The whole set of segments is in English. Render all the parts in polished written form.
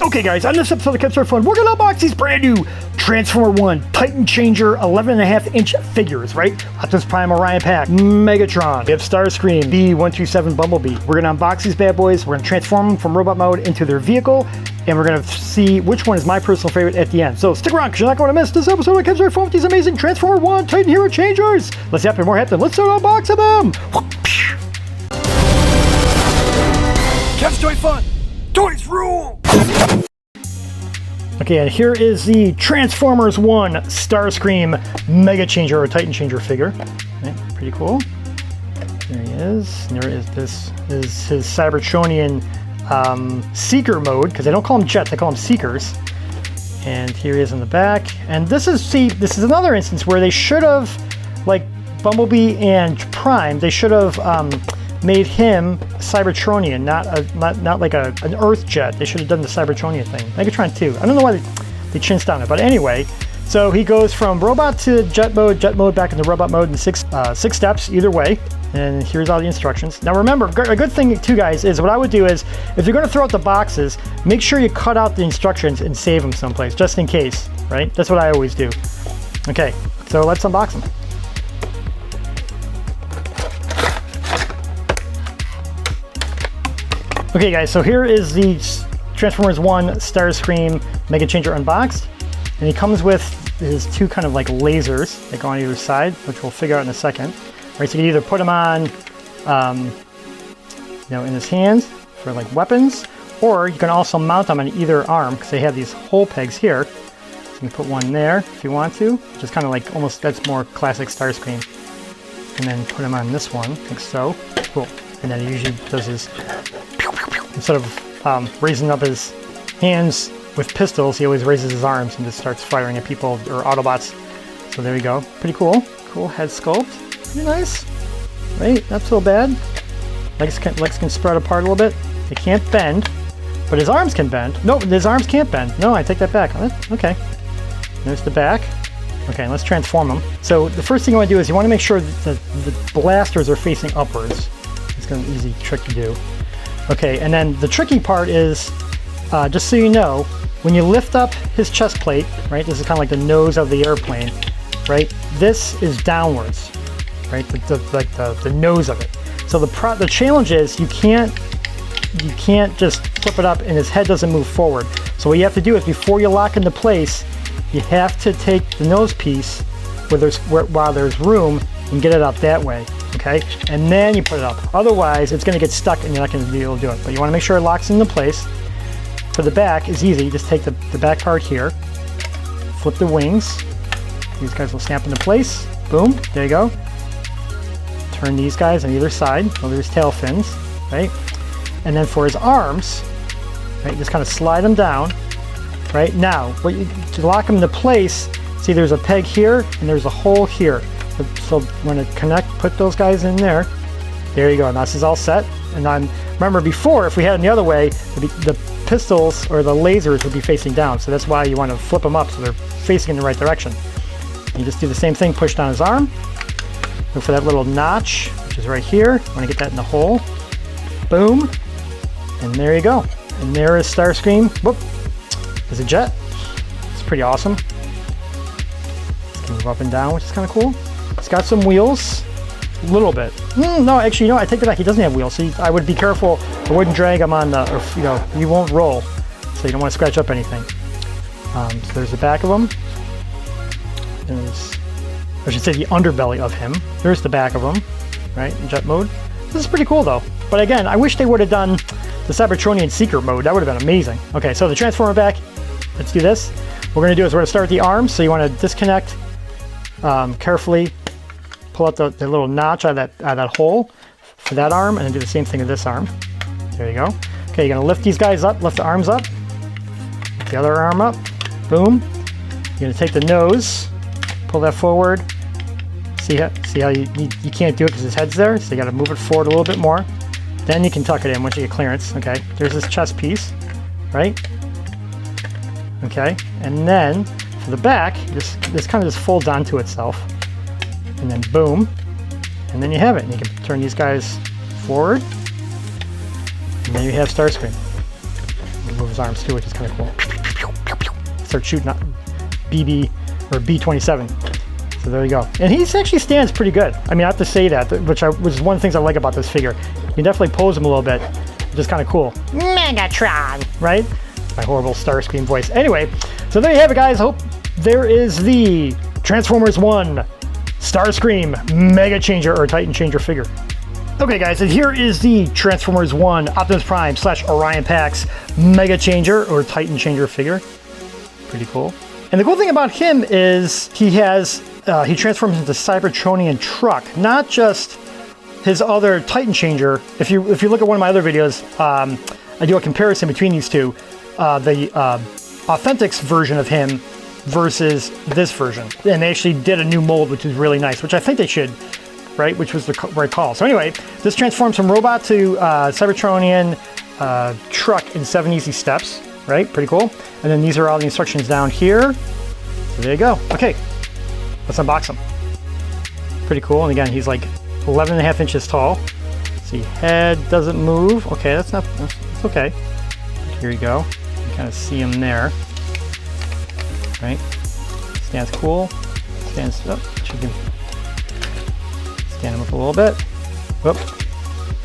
Okay guys, on this episode of KevsToyFun, we're gonna unbox these brand new Transformer 1 Titan Changer 11.5-inch figures, right? Optimus Prime, Orion Pax, Megatron, we have Starscream, B127 Bumblebee. We're gonna unbox these bad boys, we're gonna transform them from robot mode into their vehicle, and we're gonna see which one is my personal favorite at the end. So stick around, because you're not going to miss this episode of KevsToyFun with these amazing Transformer 1 Titan Hero Changers! Let's happen, more happen, let's start unboxing them! KevsToyFun! Toys rule! Okay, and here is the Transformers 1 Starscream Mega Changer or Titan Changer figure. Okay, pretty cool. There he is. And there is this is his Cybertronian Seeker mode, because they don't call them jets, they call them Seekers. And here he is in the back. And this is another instance where they should have, like Bumblebee and Prime, they should have made him Cybertronian, not like an Earth jet. They should have done the Cybertronian thing. Megatron too. I don't know why they chinched on it, but anyway. So he goes from robot to jet mode back into robot mode in six steps either way. And here's all the instructions. Now remember, a good thing too, guys, is what I would do is, if you're going to throw out the boxes, make sure you cut out the instructions and save them someplace, just in case, right? That's what I always do. Okay, so let's unbox them. Okay guys, so here is the Transformers 1 Starscream Mega Changer unboxed. And he comes with his two kind of like lasers that go on either side, which we'll figure out in a second. Right, so you can either put them on, in his hands for like weapons, or you can also mount them on either arm, because they have these hole pegs here. So you can put one there if you want to, which is kind of like almost, that's more classic Starscream. And then put them on this one, like so. Cool. And then he usually does his, instead of raising up his hands with pistols, he always raises his arms and just starts firing at people or Autobots. So there you go. Pretty cool. Cool head sculpt. Pretty nice. Right? Not so bad. Legs can spread apart a little bit. They can't bend, but his arms can bend. No, his arms can't bend. No, I take that back. Okay. There's the back. Okay, let's transform them. So the first thing you want to do is you want to make sure that the blasters are facing upwards. It's an easy trick to do. Okay, and then the tricky part is, just so you know, when you lift up his chest plate, right, this is kind of like the nose of the airplane, right, this is downwards, right, the nose of it. So the challenge is you can't just flip it up and his head doesn't move forward. So what you have to do is, before you lock into place, you have to take the nose piece while there's room and get it up that way. Okay, and then you put it up. Otherwise, it's going to get stuck and you're not going to be able to do it. But you want to make sure it locks into place. For the back, is easy. You just take the back part here, flip the wings. These guys will snap into place. Boom, there you go. Turn these guys on either side. Well, there's tail fins, right? And then for his arms, right, just kind of slide them down. Right now, to lock them into place, see there's a peg here and there's a hole here. So when it connect, put those guys in there. There you go. Now this is all set. And remember before, if we had it the other way, the pistols or the lasers would be facing down. So that's why you want to flip them up so they're facing in the right direction. You just do the same thing, push down his arm. Look for that little notch, which is right here. You want to get that in the hole. Boom. And there you go. And there is Starscream. Whoop. There's a jet. It's pretty awesome. It can move up and down, which is kind of cool. It's got some wheels, a little bit. No, actually, I take it back. He doesn't have wheels, so I would be careful. I wouldn't drag him on you won't roll, so you don't want to scratch up anything. So there's the back of him. I should say the underbelly of him. There's the back of him, right, in jet mode. This is pretty cool, though. But again, I wish they would have done the Cybertronian Seeker mode. That would have been amazing. Okay, so the Transformer back. Let's do this. What we're going to do is we're going to start with the arms. So you want to disconnect carefully. Pull out the little notch out of that hole for that arm, and then do the same thing with this arm. There you go. Okay, you're gonna lift these guys up, lift the arms up, lift the other arm up, boom. You're gonna take the nose, pull that forward. See how you can't do it because his head's there, so you gotta move it forward a little bit more. Then you can tuck it in once you get clearance. Okay, there's this chest piece, right? Okay, and then for the back, this kind of just folds onto itself. And then boom, and then you have it. And you can turn these guys forward, and then you have Starscream. can move his arms too, which is kind of cool. Start shooting at BB or B-27. So there you go. And he actually stands pretty good. I mean, I have to say that, which was one of the things I like about this figure. You can definitely pose him a little bit, which is kind of cool. Megatron, right? My horrible Starscream voice. Anyway, so there you have it, guys. Hope there is the Transformers 1 Starscream Mega Changer or Titan Changer figure. Okay, guys, and here is the Transformers 1 Optimus Prime / Orion Pax Mega Changer or Titan Changer figure. Pretty cool. And the cool thing about him is he transforms into Cybertronian truck, not just his other Titan Changer. If you look at one of my other videos, I do a comparison between these two, the Authentics version of him versus this version. And they actually did a new mold, which is really nice, which I think they should, right? Which was the right call. So anyway, this transforms from robot to Cybertronian truck in 7 easy steps, right? Pretty cool. And then these are all the instructions down here. So there you go. Okay, let's unbox him. Pretty cool. And again, he's like 11.5 inches tall. See, head doesn't move. Okay, that's okay. Here you go. You can kind of see him there. Right? Stands cool. Stands up. You can stand him up a little bit. Whoop.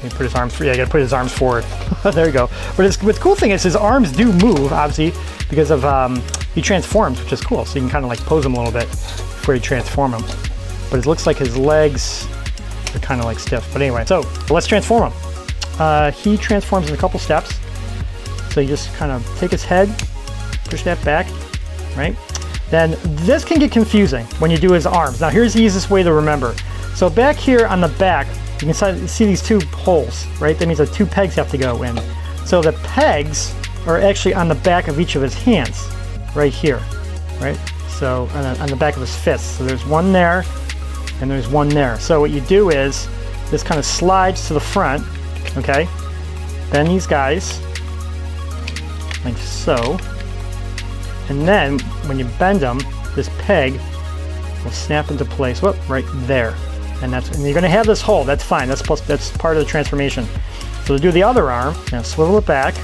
He put his arms free. Yeah, I gotta put his arms forward. There you go. But the cool thing is his arms do move, obviously, because of he transforms, which is cool. So you can kind of like pose him a little bit before you transform him. But it looks like his legs are kind of like stiff. But anyway, so let's transform him. He transforms in a couple steps. So you just kind of take his head, push that back, right? Then this can get confusing when you do his arms. Now here's the easiest way to remember. So back here on the back, you can see these two holes, right? That means that 2 pegs have to go in. So the pegs are actually on the back of each of his hands, right here, right? So on the back of his fists. So there's one there, and there's one there. So what you do is, this kind of slides to the front, okay? Bend these guys, like so. And then, when you bend them, this peg will snap into place, whoop, right there. And you're gonna have this hole, that's fine, that's part of the transformation. So to do the other arm, now swivel it back,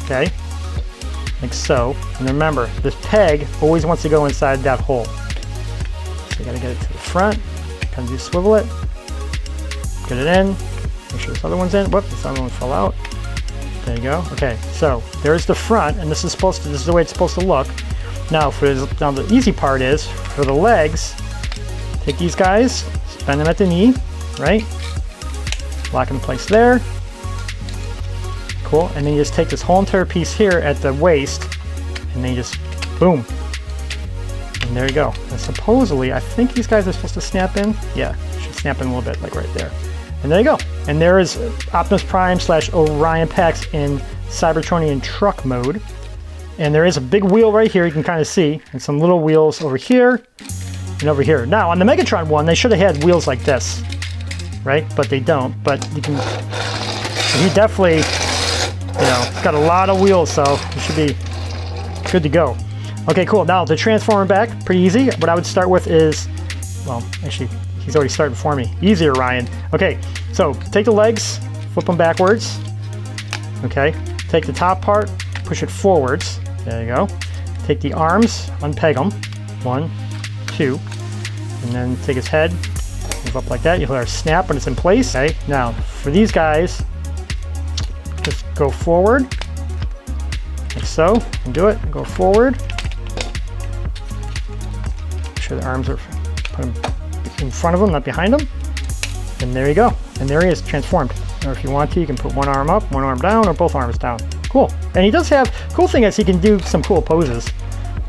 okay, like so. And remember, this peg always wants to go inside that hole. So you gotta get it to the front, kind of do swivel it, get it in, make sure this other one's in, whoop, this other one fell out. There you go. Okay, so there's the front, and this is the way it's supposed to look. Now the easy part is, for the legs, take these guys, bend them at the knee, right? Lock in place there. Cool. And then you just take this whole entire piece here at the waist, and then you just boom. And there you go. And supposedly, I think these guys are supposed to snap in. Yeah, should snap in a little bit, like right there. And there you go. And there is Optimus Prime / Orion Pax in Cybertronian truck mode. And there is a big wheel right here, you can kind of see, and some little wheels over here and over here. Now, on the Megatron one, they should have had wheels like this, right? But they don't. But you can, he definitely, got a lot of wheels, so he should be good to go. Okay, cool. Now, the transformer back, pretty easy. What I would start with is, well, actually, he's already started before me. Easier, Ryan. Okay, so take the legs, flip them backwards. Okay, take the top part, push it forwards. There you go. Take the arms, unpeg them. 1, 2, and then take his head, move up like that. You'll hear a snap when it's in place. Okay, now for these guys, just go forward, like so, and do it. Go forward. Make sure the arms are put them in front of them, not behind them. And there you go. And there he is, transformed. Or if you want to, you can put one arm up, one arm down, or both arms down. Cool. And he does have, cool thing is he can do some cool poses,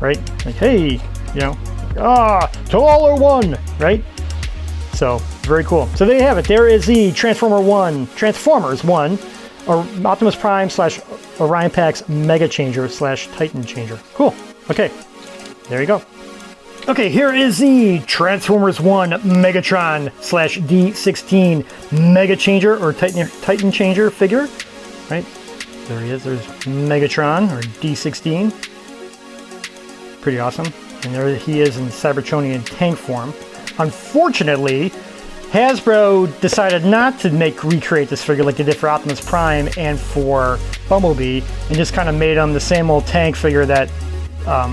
right? Like, hey, taller one, right? So, very cool. So there you have it. There is the Transformers 1, or Optimus Prime / Orion Pax Mega Changer / Titan Changer. Cool. Okay. There you go. Okay, here is the Transformers 1 Megatron / D16 Mega Changer or Titan Changer figure. Right? There he is. There's Megatron or D16. Pretty awesome. And there he is in Cybertronian tank form. Unfortunately, Hasbro decided not to recreate this figure like they did for Optimus Prime and for Bumblebee and just kind of made him the same old tank figure that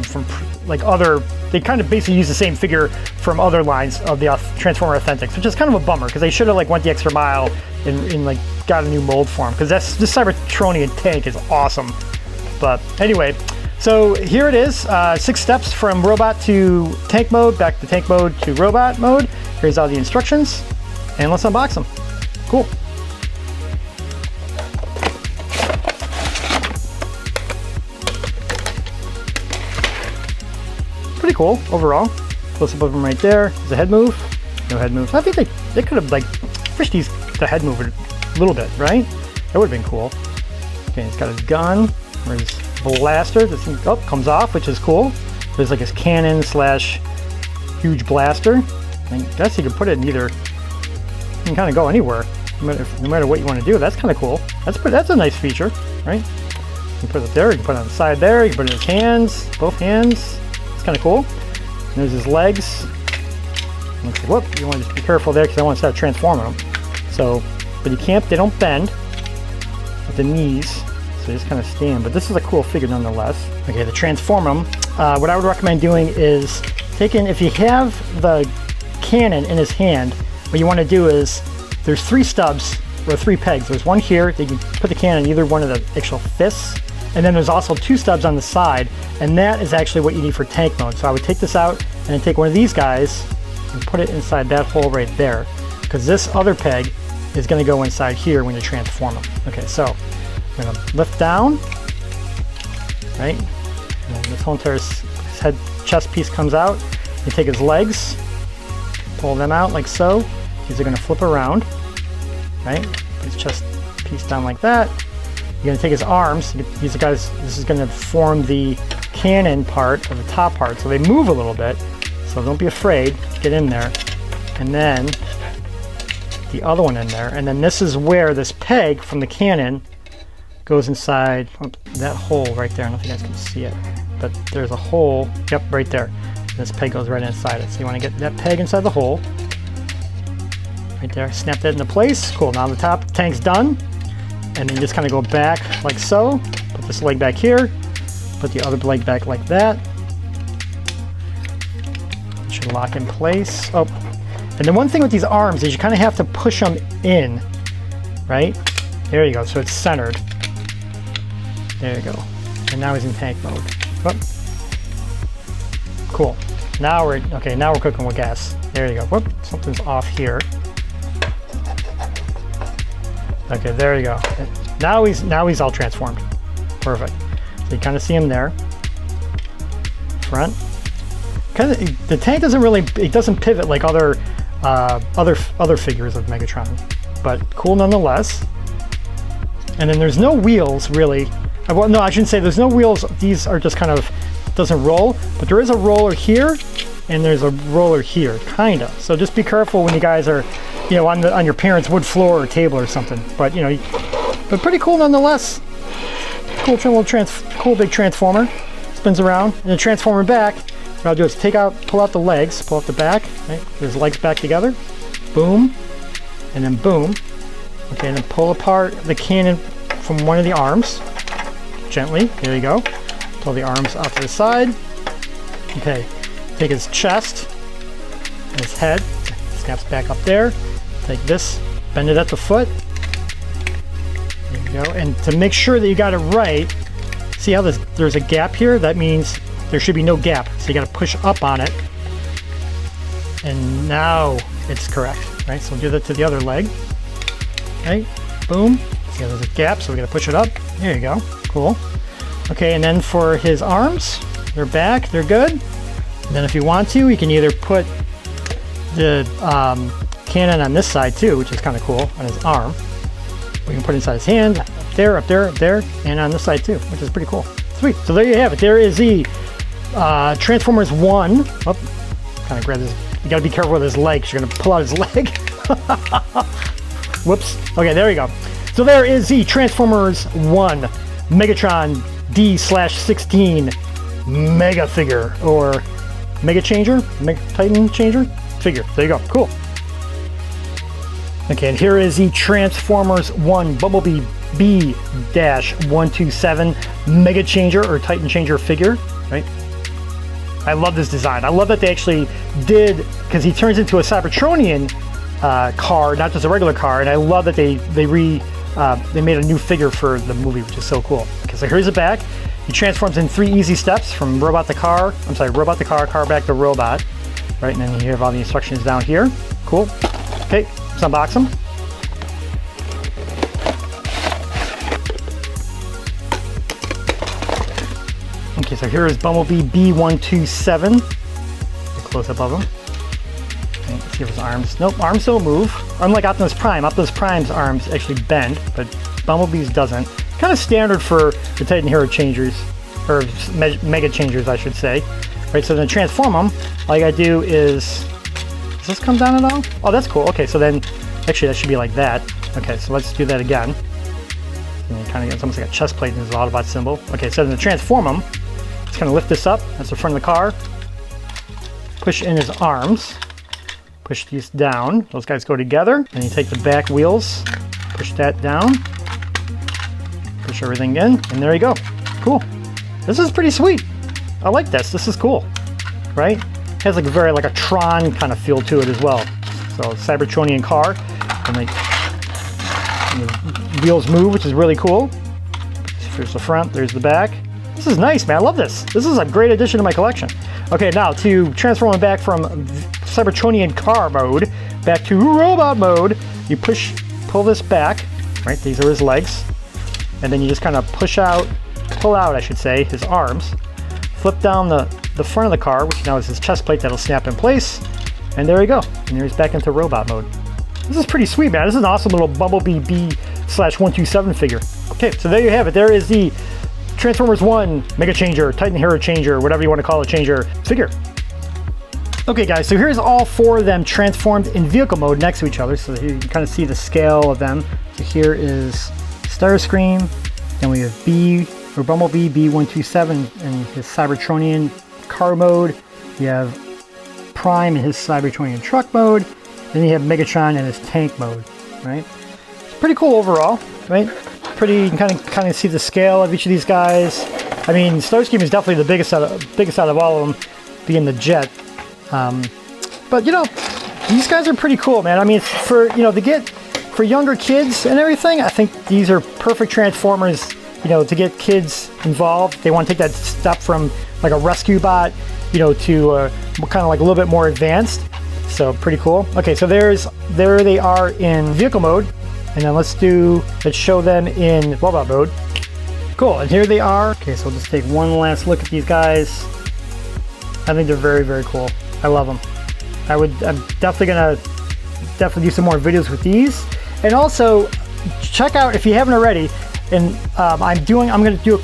from like other. They kind of basically use the same figure from other lines of the Transformer Authentics, which is kind of a bummer because they should have like went the extra mile and like got a new mold for him, because this Cybertronian tank is awesome. But anyway, so here it is, 6 steps from robot to tank mode, back to tank mode to robot mode. Here's all the instructions, and let's unbox them. Cool. Pretty cool overall. Close up of them right there. There's a head move. No head moves. I think they could have like fished the head move a little bit, right? That would have been cool. Okay, he's got his gun or his blaster. This thing, comes off, which is cool. There's like his cannon slash huge blaster. I guess you could put it in either. You can kind of go anywhere, no matter what you want to do. That's kind of cool. That's a nice feature, right? You can put it there. You can put it on the side there. You can put it in his hands, both hands. Kind of cool. And there's his legs. Whoop! You want to just be careful there because I want to start transforming them. So, but you can't. They don't bend at the knees, so they just kind of stand. But this is a cool figure nonetheless. Okay, to transform them, what I would recommend doing is taking. If you have the cannon in his hand, what you want to do is there's 3 stubs or 3 pegs. There's one here that you can put the cannon in either one of the actual fists. And then there's also 2 stubs on the side, and that is actually what you need for tank mode. So I would take this out and then take one of these guys and put it inside that hole right there, because this other peg is going to go inside here when you transform them. Okay, so I'm going to lift down, right? And this whole entire his head chest piece comes out. You take his legs, pull them out like so. These are going to flip around, right? Put his chest piece down like that. You're going to take his arms. These guys, this is going to form the cannon part of the top part. So they move a little bit. So don't be afraid. Get in there. And then the other one in there. And then this is where this peg from the cannon goes inside that hole right there. I don't know if you guys can see it, but there's a hole. Yep, right there. And this peg goes right inside it. So you want to get that peg inside the hole. Right there. Snap that into place. Cool. Now the top tank's done. And then just kind of go back like so. Put this leg back here. Put the other leg back like that. It should lock in place. Oh, and then one thing with these arms is you kind of have to push them in, right? There you go. So it's centered. There you go. And now he's in tank mode. Oh. Cool. Now we're okay. Now we're cooking with gas. There you go. Whoop. Something's off here. Okay, there you go. Now he's all transformed. Perfect. So you kind of see him there. Front. Kind of, the tank doesn't pivot like other figures of Megatron, but cool nonetheless. And then there's no wheels really. Well, no, I shouldn't say there's no wheels. These are just kind of doesn't roll, but there is a roller here, and there's a roller here, kinda. So just be careful when you guys are, you know, on your parents' wood floor or table or something. But you know, but pretty cool nonetheless. Cool big transformer. Spins around, and then transformer back. What I'll do is pull out the legs, pull out the back. Right? There's legs back together. Boom, and then boom. Okay, and then pull apart the cannon from one of the arms. Gently. There you go. Pull the arms off to the side. Okay. Take his chest and his head. Snaps back up there. Take this, bend it at the foot. There you go. And to make sure that you got it right, see how there's a gap here? That means there should be no gap. So you got to push up on it. And now it's correct, right? So we'll do that to the other leg. Okay, boom. See how there's a gap, so we got to push it up. There you go. Cool. Okay, and then for his arms, they're back, they're good. And then if you want to, you can either put the cannon on this side too, which is kind of cool, on his arm. We can put it inside his hand, up there, and on this side too, which is pretty cool. Sweet. So there you have it. There is the Transformers 1. Oh, kind of grab this. You got to be careful with his leg. You're going to pull out his leg. Whoops. Okay, there you go. So there is the Transformers 1 Megatron D/16 Mega figure, or Mega Changer, Titan Changer figure. There you go. Cool. Okay, and here is the Transformers 1 Bumblebee B-127 Mega Changer or Titan Changer figure, right? I love this design. I love that they actually did, because he turns into a Cybertronian car, not just a regular car, and I love that they made a new figure for the movie, which is so cool. Okay, so here's the back. He transforms in 3 easy steps from robot to car. I'm sorry, robot to car back to robot. Right, and then you have all the instructions down here. Cool. Okay, let's unbox them. Okay, so here is Bumblebee B-127. Close up of him. Okay, let's see if his arms. Nope, arms don't move. Unlike Optimus Prime. Optimus Prime's arms actually bend, but Bumblebee's doesn't. Kind of standard for the Titan Hero Changers, or Mega Changers, I should say. Right, so then transform them. All you gotta do is. Does this come down at all? Oh, that's cool. Okay, so then actually that should be like that. Okay, so let's do that again. And you kind of, it's almost like a chest plate and there's an Autobot symbol. Okay, so then to transform them, just kind of lift this up. That's the front of the car. Push in his arms. Push these down. Those guys go together. And you take the back wheels, push that down. Push everything in, and there you go. Cool. This is pretty sweet. I like this. This is cool, right? It has like a very like a Tron kind of feel to it as well. So Cybertronian car, and the wheels move, which is really cool. Here's the front. There's the back. This is nice, man. I love this. This is a great addition to my collection. Okay, now to transform them back from Cybertronian car mode back to robot mode, you pull this back. Right, these are his legs, and then you just kind of pull out, I should say, his arms. Flip down the front of the car, which now is his chest plate that'll snap in place. And there you go. And there he's back into robot mode. This is pretty sweet, man. This is an awesome little Bumblebee B/127 figure. Okay, so there you have it. There is the Transformers 1 Mega Changer, Titan Hero Changer, whatever you want to call it, changer figure. Okay, guys, so here's all 4 of them transformed in vehicle mode next to each other. So here you can kind of see the scale of them. So here is Starscream. Then we have Bumblebee B-127 in his Cybertronian car mode. You have Prime in his Cybertronian truck mode. Then you have Megatron in his tank mode, right? It's pretty cool overall, right? Pretty, you can kind of see the scale of each of these guys. I mean, Starscream is definitely the biggest out of all of them, being the jet. But you know, these guys are pretty cool, man. I mean, for younger kids and everything, I think these are perfect Transformers. You know, to get kids involved, they want to take that step from like a rescue bot, you know, to kind of like a little bit more advanced. So pretty cool. Okay, so there they are in vehicle mode, and then let's show them in robot mode. Cool, and here they are. Okay, so we'll just take one last look at these guys. I think they're very, very cool. I love them. I'm definitely gonna do some more videos with these, and also check out, if you haven't already. And I'm going to do a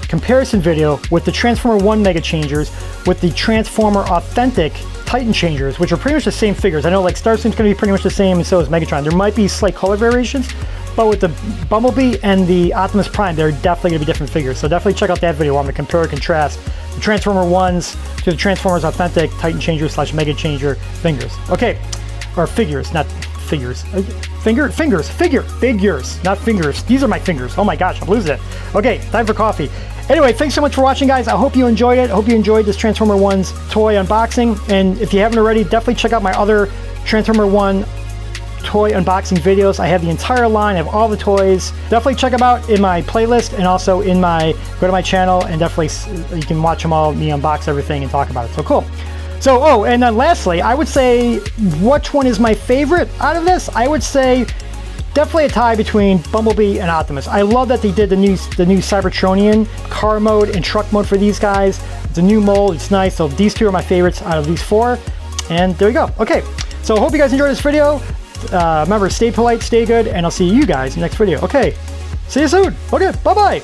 comparison video with the Transformer 1 Mega Changers with the Transformer Authentic Titan Changers, which are pretty much the same figures. I know like Starscream's going to be pretty much the same, and so is Megatron. There might be slight color variations, but with the Bumblebee and the Optimus Prime, they're definitely going to be different figures. So definitely check out that video. I'm going to compare and contrast the Transformer 1s to the Transformers Authentic Titan Changer / Mega Changer figures. Okay, or figures, not figures. Figures, not fingers. These are my fingers. Oh my gosh, I'm losing it. Okay, time for coffee. Anyway, thanks so much for watching, guys. I hope you enjoyed it. I hope you enjoyed this Transformer 1's toy unboxing. And if you haven't already, definitely check out my other Transformer 1 toy unboxing videos. I have the entire line of all the toys. Definitely check them out in my playlist, and also in go to my channel, and definitely you can watch them all, me unbox everything and talk about it. So cool. So, oh, and then lastly, I would say, which one is my favorite out of this? I would say definitely a tie between Bumblebee and Optimus. I love that they did the new Cybertronian car mode and truck mode for these guys. It's a new mold, it's nice. So these 2 are my favorites out of these 4. And there you go. Okay, so hope you guys enjoyed this video. Remember, stay polite, stay good, and I'll see you guys in the next video. Okay, see you soon. Okay, bye-bye.